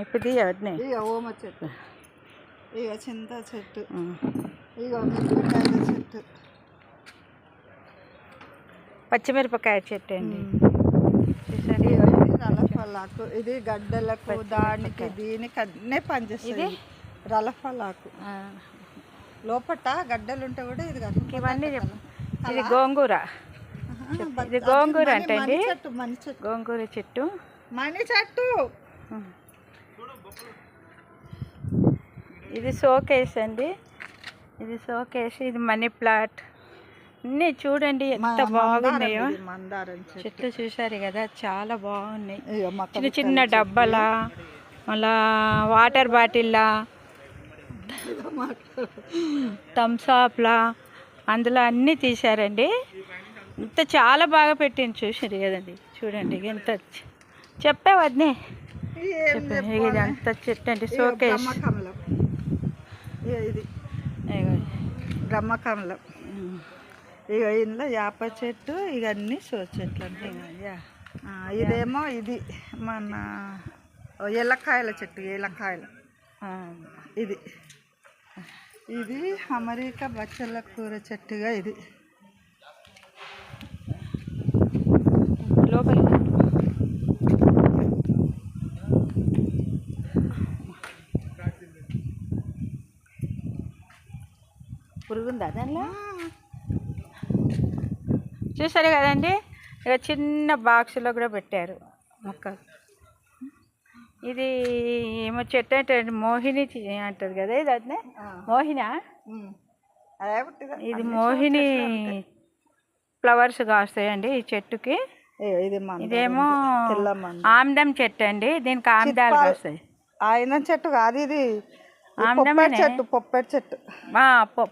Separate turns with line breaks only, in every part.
ఇప్పుడు
ఇక ఓమ చెట్టు, ఇక చింత చెట్టు, ఇక మిరపకాయల చెట్టు,
పచ్చిమిరపకాయ చెట్టు అండి.
రలఫలాకు, ఇది గడ్డలకు దానికి దీనికి అన్నీ పనిచేస్తుంది. రలఫలాకు లోపట గడ్డలు ఉంటే కూడా ఇది
ఇవన్నీ ఇది గోంగూర, ఇది గోంగూర అంటే అండి. గోంగూర చెట్టు,
మణి చెట్టు.
ఇది షోకేస్ అండి, ఇది షోకేస్. ఇది మనీ ప్లాంట్. అన్నీ చూడండి ఎంత బాగున్నాయో. చెట్లు చూసారు కదా, చాలా బాగున్నాయి. చిన్న చిన్న డబ్బాలా, మళ్ళా వాటర్ బాటిల్లా, థమ్స్అప్లా, అందులో అన్నీ తీశారండి. ఇంత చాలా బాగా పెట్టింది. చూసారు కదండి, చూడండి ఎంత చెప్పేవద్దే. ఇది అంత చెట్టు అండి, షోకేస్.
ఇది బ్రహ్మకమలం. ఇక ఇందులో యాప చెట్టు, ఇక అన్నీ షో చెట్లు అంటే. ఇదేమో ఇది మన ఎల్లకాయల చెట్టు, ఏలకాయలు. ఇది ఇది అమెరికా బచ్చల కూర చెట్టుగా. ఇది
లోపల పురుగుందా దానిలో? చూసారు కదండి, ఇక చిన్న బాక్స్లో కూడా పెట్టారు మొక్కలు. ఇది ఏమో చెట్టు అంటే మోహిని అంటారు కదా, ఇది అదే మోహినా. ఇది మోహిని ఫ్లవర్స్ కాస్తాయండి ఈ చెట్టుకి. ఇదేమో ఆమ్దం చెట్టు అండి, దీనికి ఆమ్దాలు కాస్తాయి.
ఆయన చెట్టు కాదు ఇది, చెట్టు పొప్పడి చెట్టు.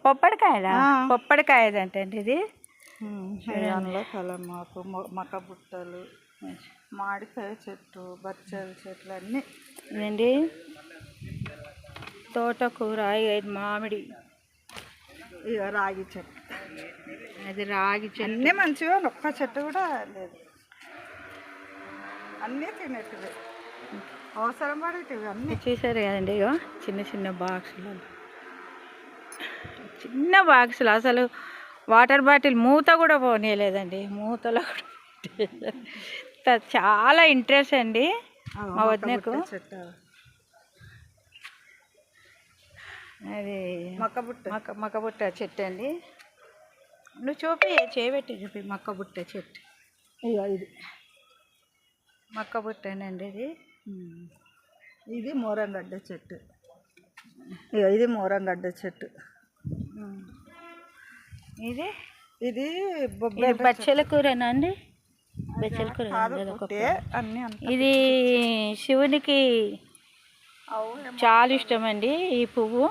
పొప్పడికాయలా? పొప్పడికాయదంటే అండి ఇది.
అందులో కలమాకు, మక్క బుట్టలు, మామిడికాయ చెట్టు, బచ్చల చెట్లు అన్నీ
ఇదండి. తోటకూర, ఇది మామిడి,
ఇక రాగి చెట్టు.
అది రాగి చెట్టు.
అన్నీ మంచిగా, ఒక్క చెట్టు కూడా లేదు. అన్నీ తినేటివి, అవసరం పడేటివి అన్నీ.
చూసారు కదండి, ఇగో చిన్న చిన్న బాక్సులు, చిన్న బాక్సులు. అసలు వాటర్ బాటిల్ మూత కూడా పోనీయలేదండి, మూతలో కూడా. చాలా ఇంట్రెస్ట్ అండి మా వదినకు. అది మక్కబుట్ట చెట్టు అండి. నువ్వు చూపి, చేయబెట్టి చూపి మక్కబుట్ట చెట్టు.
ఇది
మక్కబుట్టేనండి ఇది.
ఇది మోరంగడ్డ చెట్టు. ఇది మోరంగడ్డ చెట్టు.
ఇది
ఇది
బచ్చల కూరనా అండి? బచ్చల కూర. ఇది శివునికి చాలా ఇష్టం అండి ఈ పువ్వు.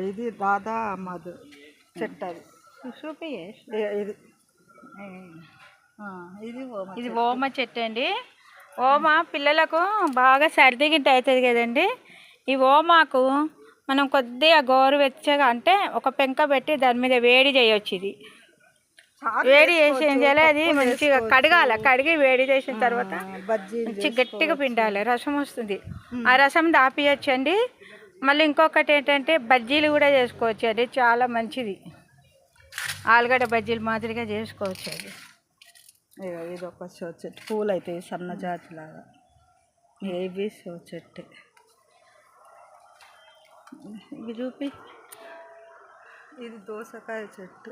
ఇది రాధా మధు చెట్టు. అది
చూపి.
ఇది
ఓమ చెట్టు అండి. ఓమ పిల్లలకు బాగా సర్ది గిట్ట అవుతుంది కదండి. ఈ ఓమాకు మనం కొద్దిగా గోరువెచ్చగా అంటే ఒక పెంక పెట్టి దాని మీద వేడి చేయొచ్చు. ఇది వేడి చేసి ఏం చేయాలి, అది మంచిగా కడగాలి. కడిగి వేడి చేసిన తర్వాత మంచి గట్టిగా పిండాలి, రసం వస్తుంది. ఆ రసం దాపియచ్చు అండి. మళ్ళీ ఇంకొకటి ఏంటంటే బజ్జీలు కూడా చేసుకోవచ్చు అండి, చాలా మంచిది. ఆలుగడ్డ బజ్జీలు మాదిరిగా చేసుకోవచ్చు అది.
ఇది ఒక షో చెట్టు, పూలు అయితే సన్నజాతి లాగా. ఇవి షో చెట్టు.
ఇవి చూపి.
ఇది దోసకాయ చెట్టు.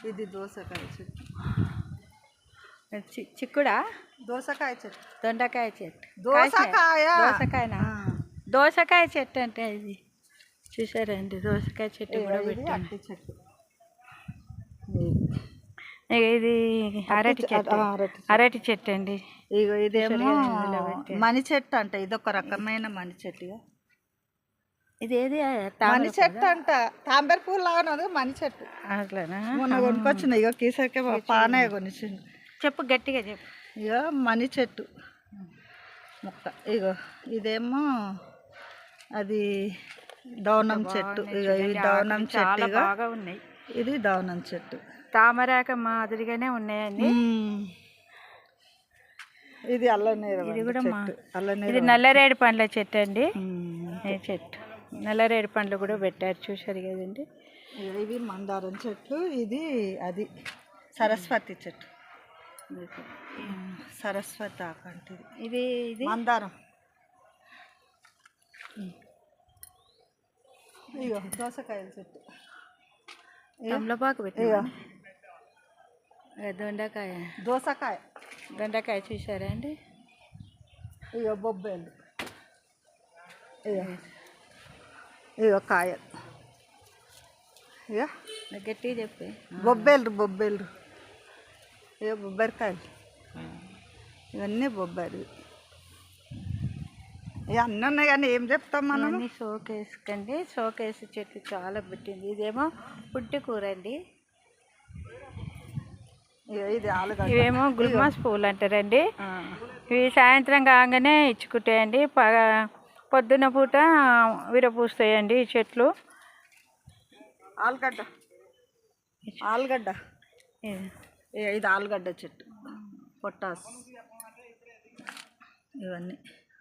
ఇది దోసకాయ చెట్టు.
చిక్కుడా?
దోసకాయ చెట్టు.
దొండకాయ చెట్టు.
దోసకాయనా?
దోసకాయ చెట్టు అంటే ఇది. చూసారండి, దోసకాయ చెట్టు కూడా పెట్టాను.
చెట్టు.
ఇది అరటి చెట్టు. అరటి చెట్టు అండి.
ఇదేమో మణి చెట్టు అంట. ఇది ఒక రకమైన మణి చెట్టుగా.
ఇదేది
మణి చెట్టు అంట. తాంబేరు పూలు లాగా మణి చెట్టు.
అట్లానా?
మొన్న కొనుక్కొచ్చింది. ఇక కీసకే పానయ్య కొనిచ్చింది.
చెప్పు, గట్టిగా చెప్పు.
ఇక మణి చెట్టు మొక్క. ఇగో ఇదేమో అది దౌనం చెట్టు. ఇక ఇది దౌనం చెట్టు
బాగా ఉన్నాయి.
ఇది దౌనం చెట్టు.
తామరాక మాదిరిగానే ఉన్నాయండి.
ఇది అల్లనేరు
ఇది కూడా
చెట్టు అల్లనేరు
ఇది నల్లరేడు పండ్ల చెట్టు అండి. ఈ చెట్టు నల్లరేడు పండ్లు కూడా పెట్టారు చూసారు కదండి.
ఇవి మందారం చెట్లు. ఇది అది సరస్వతి చెట్టు, సరస్వతి ఆకు అంటే
ఇది ఇది
మందారం. ఇగో దోసకాయల చెట్టు,
తమలపాకు పెట్టారు. దొండకాయ
దోసకాయ,
దొండకాయ చూసారా అండి.
ఇగో బొబ్బేలు, ఇగో కాయలు, ఇగో
గట్టిగా చెప్పి
బొబ్బేలు బొబ్బేలు, ఇగో బొబ్బరికాయలు, ఇవన్నీ బొబ్బరి. ఇక అన్నీ ఉన్నాయి కానీ ఏం చెప్తాం మనం.
షోకేస్ కండి. షోకేస్ చెట్టు చాలా పెట్టింది. ఇదేమో పుట్టి కూర అండి.
ఇది ఆలుగడ్డ.
ఇవేమో గుల్మాస్ పువ్వులు అంటారండి. ఇవి సాయంత్రం కాగానే ఇచ్చుకుంటాయండి. పొద్దున్న పూట విరపూస్తాయండి ఈ చెట్లు.
ఆలుగడ్డ, ఆలుగడ్డ, ఇది ఆలుగడ్డ చెట్టు, పొటాస్, ఇవన్నీ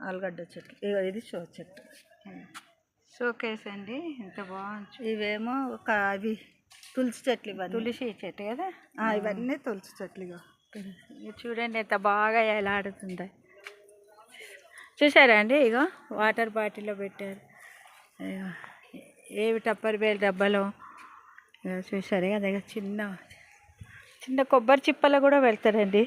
ఆలుగడ్డ చెట్లు. ఇది షో చెట్టు,
షోకేస్ అండి. ఎంత బాగుంది.
ఇవేమో ఒక అవి తులసి చెట్లు, ఇవన్నీ
తులసి చెట్టు కదా.
ఇవన్నీ తులసి చెట్లు.
ఇక చూడండి ఎంత బాగా ఎలాడుతుందో చూసారా అండి. ఇగో వాటర్ బాటిల్లో పెట్టారు. ఏవి టప్పర్ బేల్ డబ్బాలో చూసారు కదా. ఇక చిన్న చిన్న కొబ్బరి చిప్పలు కూడా పెడతారండి.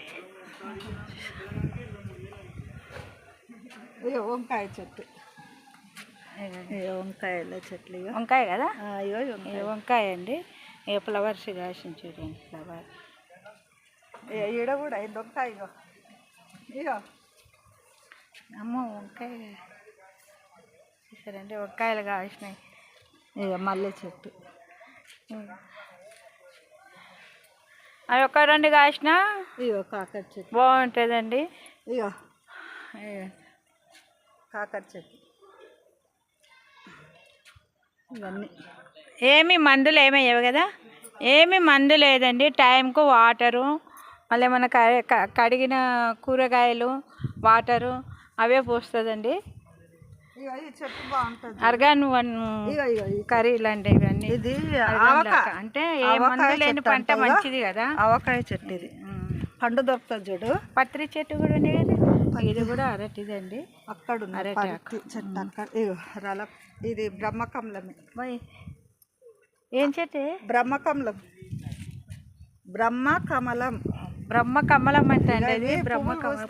వంకాయ చెట్టు, వంకాయల చెట్లు.
వంకాయ కదా.
ఇగో
వంకాయ అండి. ఇక ఫ్లవర్స్ కాసిన చూడండి. ఫ్లవర్
ఈడ కూడా అయింది వంకాయ. ఇగో ఇగో
అమ్మో వంకాయ చూసారండి. వంకాయలు కాసినాయి.
ఇక మల్లె చెట్టు,
అవి ఒక రెండు కాసినా
ఇగో కాకర చెట్టు
బాగుంటుందండి.
ఇగో కాకర చెట్టు. ఇవన్నీ
ఏమి మందులు ఏమి వేయవు కదా. ఏమి మందు లేదండి. టైంకు వాటరు, మళ్ళీ మన కడిగిన కూరగాయలు వాటరు అవే పోస్తుందండి.
చెట్టు బాగుంటుంది.
ఆర్గాన్ కర్రీలు అండి ఇవన్నీ.
ఇది
అంటే ఏ మందు లేని పంట మంచిది కదా.
ఆవకాయ చెట్టు, ఇది పండు దొరుకుతుంది చూడు.
పత్రి చెట్టు కూడా ఉంది కదా. ఇది కూడా అరటిదండి.
అక్కడ అరటి చెట్టు అక్కడ. ఇది బ్రహ్మకమలమే.
ఏం చెట్టు?
బ్రహ్మకమలం, బ్రహ్మకమలం,
బ్రహ్మకమలం అంటే అండి ఇది. బ్రహ్మకమలం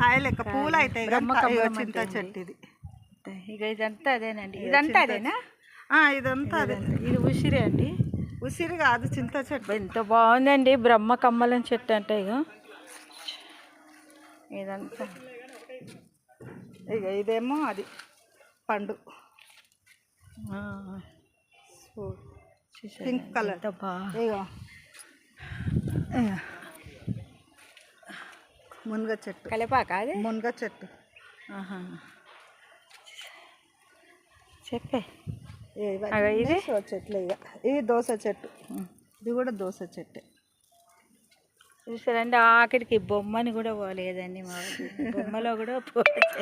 కాయ లెక్క పూలు అయితే చింత చెట్టు ఇది.
ఇక ఇదంతా అదేనండి. ఇదంతా అదేనా?
ఇదంతా అదే.
ఇది ఉసిరి అండి.
ఉసిరి కాదు, చింత చెట్టు.
ఎంత బాగుందండి బ్రహ్మకమలం చెట్టు అంటే. ఇక ఇదంతా
ఇదేమో అది పండు, పింక్ కలర్. ఇగో మునగ చెట్టు,
కలపాక అది
మునగ చెట్టు.
చెప్పే
ఇది చెట్లు. ఇక ఇది దోస చెట్టు, ఇది కూడా దోస చెట్టే.
చూసారండి. ఆఖరికి బొమ్మని కూడా పోలేదండి. మా బొమ్మలో కూడా పోలేదు.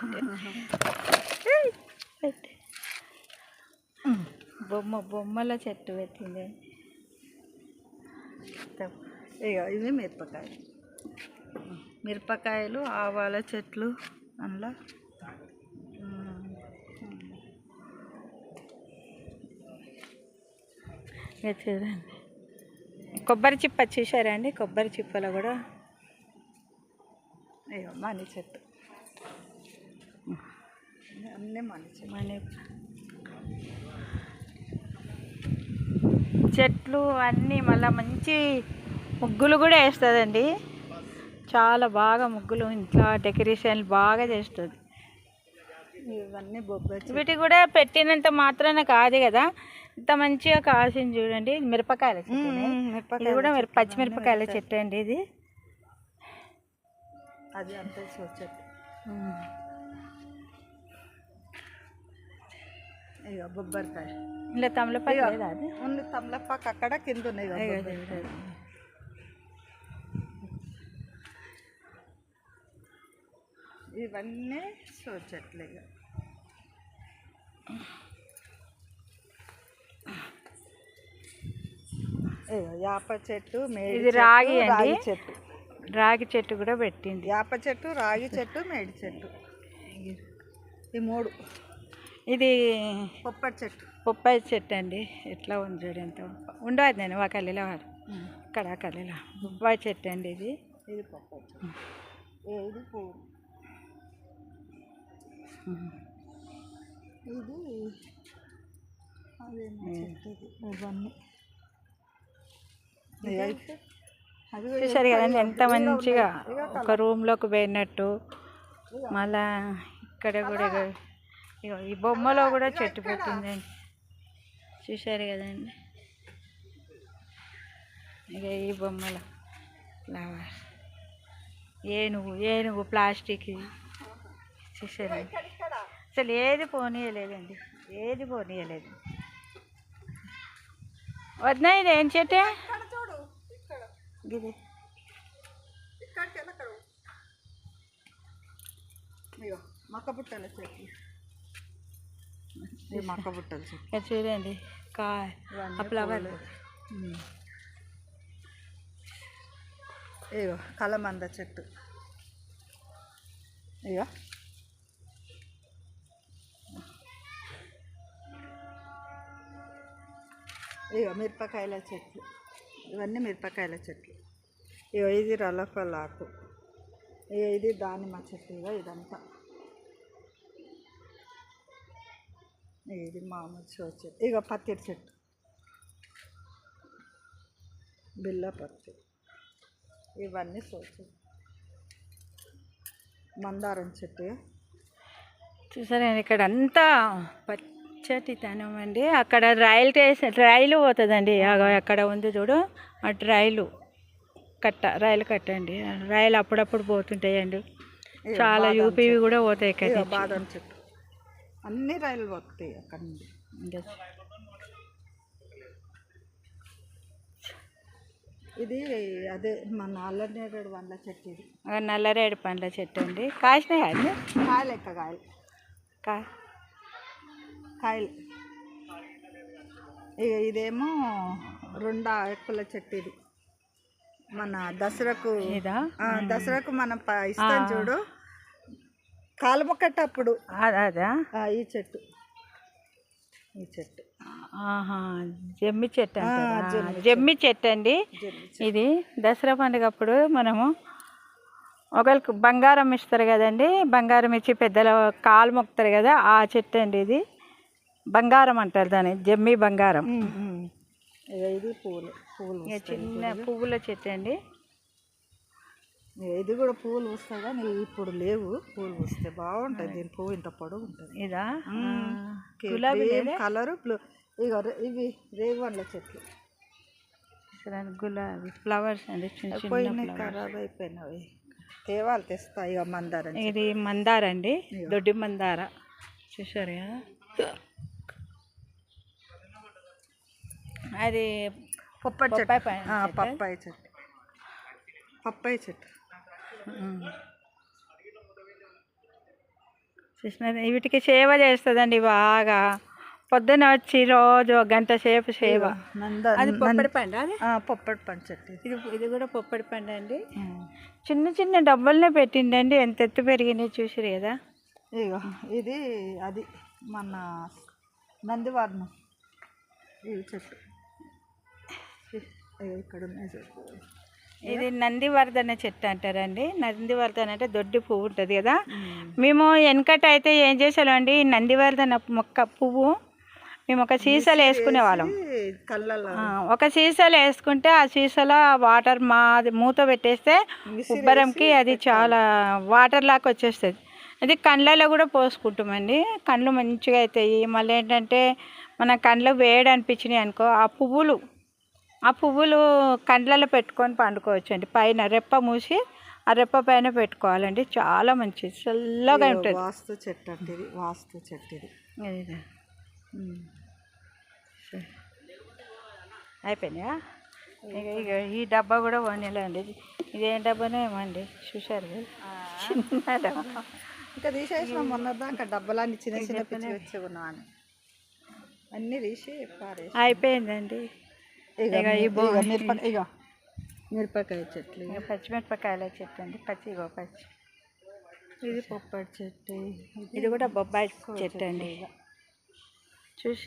బొమ్మల చెట్టు పెట్టింది.
ఇక ఇవి మిరపకాయలు, ఆవాల చెట్లు. అందులో
చూడండి కొబ్బరి చిప్ప చూసారా అండి. కొబ్బరి చిప్పలో కూడా
మనీ చెట్టు, అన్నీ మనీ చెట్టు.
మనీ చెట్లు అన్నీ. మళ్ళీ మంచి ముగ్గులు కూడా వేస్తుందండి. చాలా బాగా ముగ్గులు ఇంట్లో డెకరేషన్ బాగా చేస్తుంది.
ఇవన్నీ బొబ్బరి.
వీటి కూడా పెట్టినంత మాత్రాన కాదు కదా. ఇంత మంచిగా కాసింది చూడండి. మిరపకాయల చెట్టు. ఇది కూడా పచ్చిమిరపకాయల చెట్టు అండి. ఇది
అది అంతే చెట్టు. ఇక బొబ్బరికాయ.
ఇలా తమలపాకు లేదా? అది
ఓన్లీ తమలపాకు అక్కడ కింద ఉన్నాయి. ఇవన్నీ షో చెట్లు ఇక. ఇగో యాప చెట్టు, మేడి
ఇది
చెట్టు,
రాగి అండి.
రాగి చెట్టు.
రాగి చెట్టు కూడా పెట్టింది.
యాప చెట్టు, రాగి చెట్టు, మేడి చెట్టు, ఈ 3.
ఇది
పొప్పటి చెట్టు.
బొప్పాయి చెట్టు అండి. ఎట్లా ఉంది చూడు, ఎంత ఉండదు నేను ఒక కళ్ళలో వాడు ఇక్కడ కళ్ళలో బొప్పాయి చెట్టు అండి.
ఇది పొప్పటి చెట్టు. ఇది పువ్వు. ఇది అదేమో చెట్టు ఇది. ఇవన్నీ
చూసారు కదండి ఎంత మంచిగా ఒక రూమ్లోకి పోయినట్టు. మళ్ళా ఇక్కడ కూడా ఇగో ఈ బొమ్మలో కూడా చెట్టు పెట్టిందండి. చూసారు కదండి, ఇక ఈ బొమ్మలో ఫ్లవర్, ఏనుగు ప్లాస్టిక్. చూసారు అసలు ఏది పోనీయలేదండి, ఏది పోనీయలేదు. వద్దా ఇది ఏం చెట్టే ఇది?
మక్క బుట్టల చెట్టు. ఇది మక్క బుట్టల చెట్టు.
ఇక్కడ చూడండి ఫ్లవర్.
ఇగో కలమంద చెట్టు. ఇగో మిరపకాయల చెట్లు. ఇవన్నీ మిరపకాయల చెట్లు. ఇగో ఇది రలఫలాకు. ఇది దానిమ్మ చెట్టు. ఇదంతా ఇది మామూలు షో చెట్టు. ఇగో పత్తిరి చెట్టు, బిల్ల పత్తి. ఇవన్నీ షో చెట్టు. మందారం చెట్టు.
చూసారా ఇక్కడ అంతా పచ్చటి తనం అండి. అక్కడ రైలు పోతుందండి. అక్కడ ఉంది చూడు, అటు రైలు కట్ట అండి. రైలు అప్పుడప్పుడు పోతుంటాయండి. చాలా యూపీవి కూడా పోతాయి కదా.
బాదం చెట్టు. అన్ని రైలు పోతాయి అక్కడ నుండి. ఇది అదే మన నల్లనేరేడు పండ్ల చెట్టు. ఇది
నల్లరేడు పండ్ల చెట్టు అండి. కాసినాయి అండి,
కాయలు ఎక్క కాయలు కాయలు. ఇక ఇదేమో 2 ఎక్కుల చెట్టు. ఇది మన దసరాకు మనం ఇస్తాం చూడు, కాలు మొక్కటప్పుడు.
అదా
ఈ చెట్టు
జమ్మి చెట్టు అంటారా? జమ్మి చెట్టు అండి. ఇది దసరా పండుగ అప్పుడు మనము ఒకరికి బంగారం ఇస్తారు కదండి. బంగారం ఇచ్చి పెద్దల కాలు మొక్కుతారు కదా, ఆ చెట్టు అండి. ఇది బంగారం అంటారు దాన్ని, జమ్మి బంగారం.
ఇది పువ్వులు
చిన్న పువ్వుల చెట్టు అండి.
ఇది కూడా పువ్వులు వస్తాయి కానీ ఇప్పుడు లేవు. పువ్వులు వస్తే బాగుంటుంది. దీని పువ్వు ఇంత పొడవు ఉంటుంది.
ఇదా
గులాబీ కలరు. ఇవి రేగుపండ్ల చెట్లు.
గులాబీ ఫ్లవర్స్ అండి. చిన్న
ఖరాబ్ అయిపోయినవి. తేవాలి, తెస్తా. ఇక మందారం.
ఇది మందార అండి, దొడ్డి మందార. చూసారు కదా, అది
పప్పాయి చెట్టు. పప్పాయి చెట్టు
చూసిన వీటికి సేవ చేస్తుందండి బాగా. పొద్దున వచ్చి రోజు 1 గంట సేపు సేవ. అది పొప్పడి పండు. అది
పొప్పడి పండు చెట్టు.
ఇది కూడా పొప్పడి పండు అండి. చిన్న చిన్న డబ్బులనే పెట్టిండండి, ఎంత ఎత్తు పెరిగినాయి చూసారు కదా.
ఇగో ఇది అది మన నందివర్ధనం. ఈ చెట్టు ఇక్కడ ఉన్నాయి చెట్టు.
ఇది నందివర్ధన చెట్టు అంటారండి. నందివర్ధన అంటే దొడ్డి పువ్వు ఉంటుంది కదా. మేము వెనకట అయితే ఏం చేసేవాళ్ళండి, నందివర్ధన మొక్క పువ్వు మేము ఒక సీసాలో వేసుకునే వాళ్ళం. ఒక సీసాలో వేసుకుంటే ఆ సీసాలో వాటర్ మూత పెట్టేస్తే ఉబ్బరంకి అది చాలా వాటర్ లాగా వచ్చేస్తుంది. అది కళ్ళలో కూడా పోసుకుంటామండి. కళ్ళు మంచిగా అవుతాయి. మళ్ళీ ఏంటంటే మన కళ్ళు వేడి అనిపించినాయి అనుకో, ఆ పువ్వులు కండ్లలో పెట్టుకొని పండుకోవచ్చు అండి. పైన రెప్ప మూసి ఆ రెప్ప పైన పెట్టుకోవాలండి. చాలా మంచిది, చల్లగా ఉంటుంది.
వాస్తు చెట్టు అంటే ఇది. వాస్తు చెట్టు ఇది.
అయిపోయినాయా? ఇక ఈ డబ్బా కూడా పోనీలే అండి. ఇదేం డబ్బానే ఏమండి చూశారు కదా చిన్న డబ్బా.
ఇంకా తీసేసిన మొన్నదా ఇంకా డబ్బలన్నీ చిన్న చిన్న పిచ్చి వచ్చి ఉన్నాను అన్నీ తీసి పారేసి.
అయిపోయిందండి.
ఇక ఇక మిరపకాయ చెట్లు,
ఇక పచ్చిమిరపకాయల చెట్టు అండి. పచ్చి
ఇది పొప్పటి చెట్టు,
ఇది కూడా బొబ్బాయి చెట్టు అండి. చూసి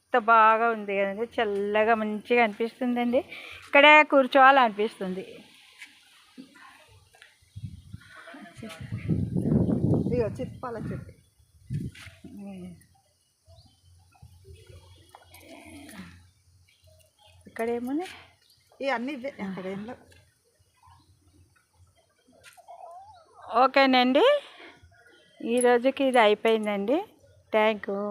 ఎంత బాగా ఉంది కదండి, చల్లగా మంచిగా అనిపిస్తుందండి. ఇక్కడే కూర్చోవాలనిపిస్తుంది.
ఇక చిత్పాల చెట్టు,
ఇక్కడ ఏమున్నాయి
ఇవన్నీ ఇవే అక్కడ ఏం లేవు.
ఓకేనండి, ఈరోజుకి ఇది అయిపోయిందండి. Thank you.